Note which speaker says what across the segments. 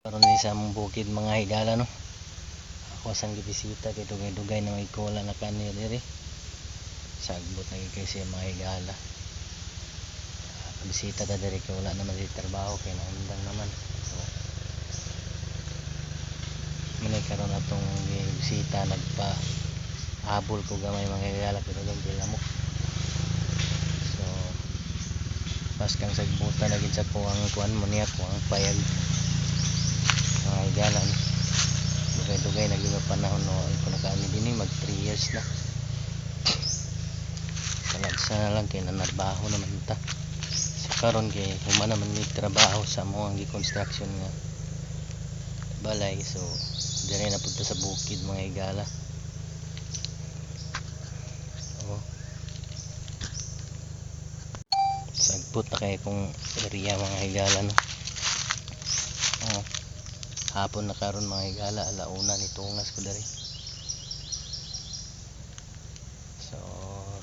Speaker 1: Karon ni sa among bukid mga higala no. Ako sang gibisita kay dugay-dugay na may kola na kani diri. Sagbot na kay siya mga higala. Bisita ta diri kay wala naman di trabaho kay naundang naman. So muna karon atong bisita nagpa habol ko gamay mga higala pero lang lamok. So pas kang sagbutan na gid sa ko ang kuan mo niya ko ang payag mga higala no. Dugay-dugay na gyud panahon no ko nakaani dinhi mag 3 years na. Sa na lang kay nanarbaho naman ta. So karon kay human naman may trabaho sa mo ang construction nga balay, so dire na pudto sa bukid mga higala. Oh. Sagput na kay kung area mga higala no. Oh. Hapon na karon mga higala, alauna ni tungas ko diri.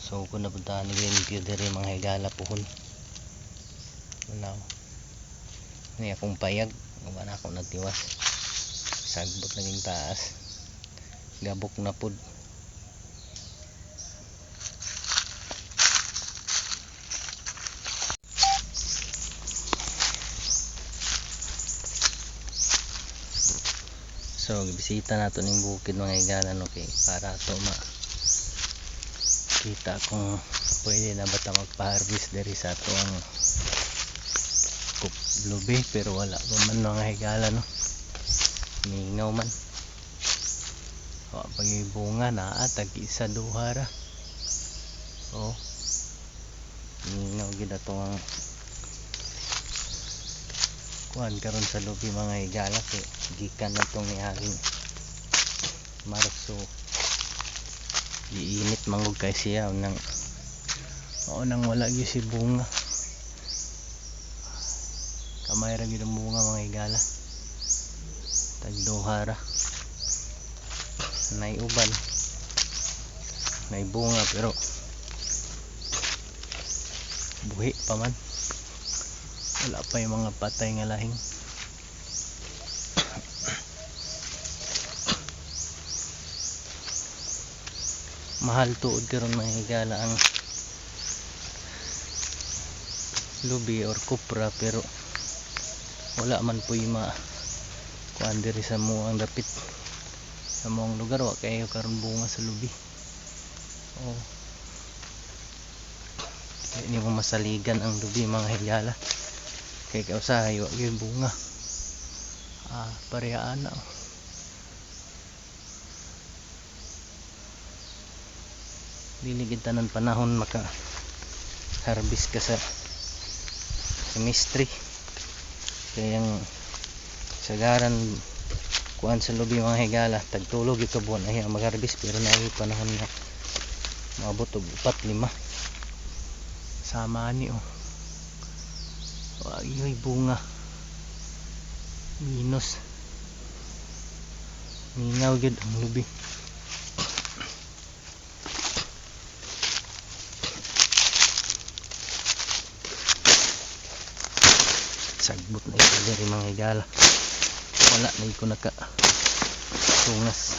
Speaker 1: So ko na puntahan ni Green diri mga higala puhon. Now, ni akong payag, wala ako nagtiwas. Sagbot naging taas. Gabok na pud. So bisita nato ning bukid mga higala no kay para to kita kung pwede na ba ta magpa-harvest diri sa ato ang lubi, pero wala pa man mga higala no. Mingaw man. O pag bunga na tag isa duha ra. Oh. Mingaw gid ato ang kuan karon sa lubi mga higala kay gikan na tong niaging Marso. Iinit mangog kay siya nang wala gyud si bunga. Kamay ra gyud ang bunga mga higala. Tagduha ra. Nay uban. Nay bunga pero buhi pa man. Wala pa yung mga patay nga lahing. Mahal tuod karon mga higala ang lubi or kupra, pero wala man po yung kuan diri sa mo ang dapit sa mong lugar wa kayo karon bunga sa lubi. Oh. Hindi mo masaligan ang lubi mga higala kay kausahay wa gyud bunga. Parehaan na. Diligid tanan panahon maka harvest ka sa chemistry kaya yung sagaran kuan sa lubi mga higala tagtulog yung kabuan ay mag harvest, pero na panahon nga maabot og 4-5 sama ni ay bunga minus mingaw gyud ang lubi. Sagbot na ito dari mga higala, wala na iko naka tungas.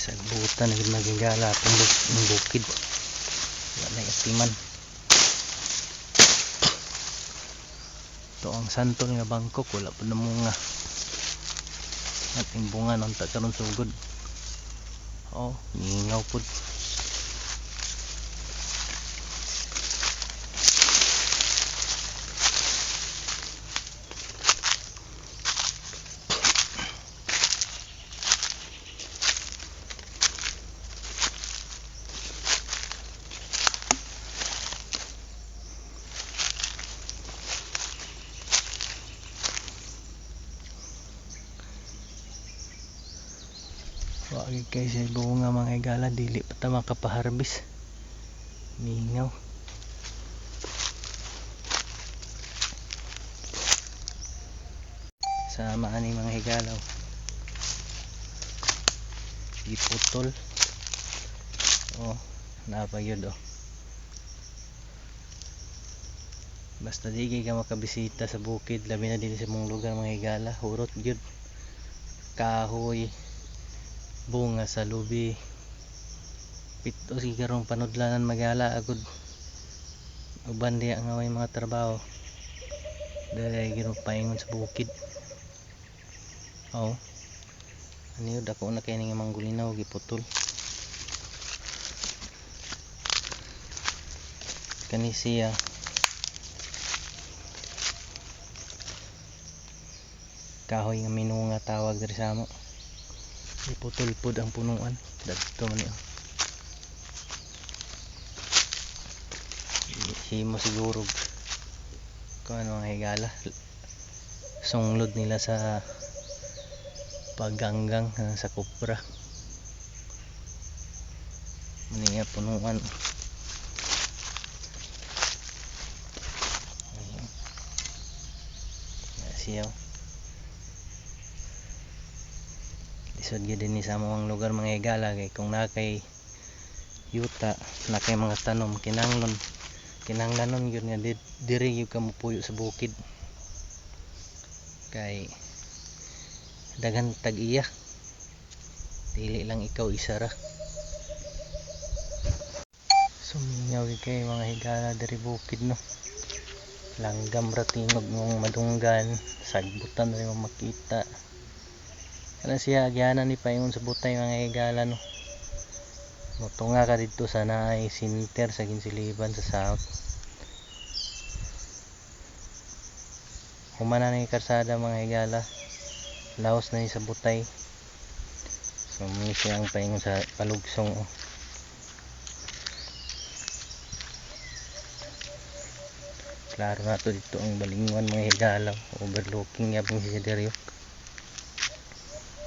Speaker 1: Sagbutan na maging gala atong bukid, wala na atiman. Ito ang santol nga Bangkok, wala pa na mga ating bunga nang karon sugod. Oh, mingaw pud. Wa Wagi kay sa bunga mga higala, dili pa ta makapaharbis. Mingaw. Sama ani mga higalaw. Iputol. Oh, napayod oh. Basta di ka makabisita sa bukid, labi na dito sa mong lugar mga higala, hurot gyud. Kahoy, bunga sa lubi. Pito sigarong panudlanan magala agud. Uban diya nga may mga trabaho. Dahil ginupaingon sa bukid. Oh. Ano yun, dako na kayo nga manggulinaw, giputol. Kani siya. Kahoy nga minunga tawag dari sa mo. Iputol pud ang punuan. Dagto man yun. Himo siguro kung ano mga higala. Sunglod nila sa pagganggang sa kupra. Mani nga punuan. Siyaw. Isod gyud din sa among lugar mga higala kay kung nakay yuta, nakay mga tanom kinanglanon gyud nga diri gyud ka mopuyo sa bukid. Kay daghan tag-iya. Dili lang ikaw isa ra. Sumingaw kay mga higala diri bukid no. Langgam ra tingog mong madunggan, sagbutan rin mo makita. Kana siya agyanan ni paingon sa butay mga higala no. Motunga ka dito sa naay center sa Ginsiliban sa south. Humana na yung karsada mga higala. Laos na yung sa butay. So may siyang paingon sa palugsong oh. Klaro na to dito ang balinguan mga higala. Overlooking yabang si Siderio.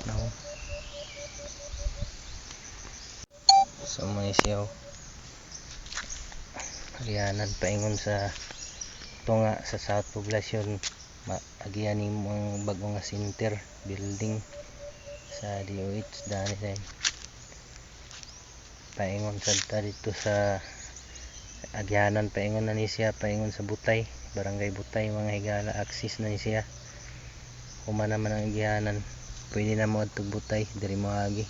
Speaker 1: No. So may siyaw. Arianan paingon sa tunga sa South Poblacion. Agiyan ni mong bagong nga center building sa DOH dani din. Paingon sa dito sa agyanan, paingon na ni siya, paingon sa Butay, barangay Butay mga higala, access na ni siya. Humana man ang agyanan, pwede na mo adtog Butay diri moagi.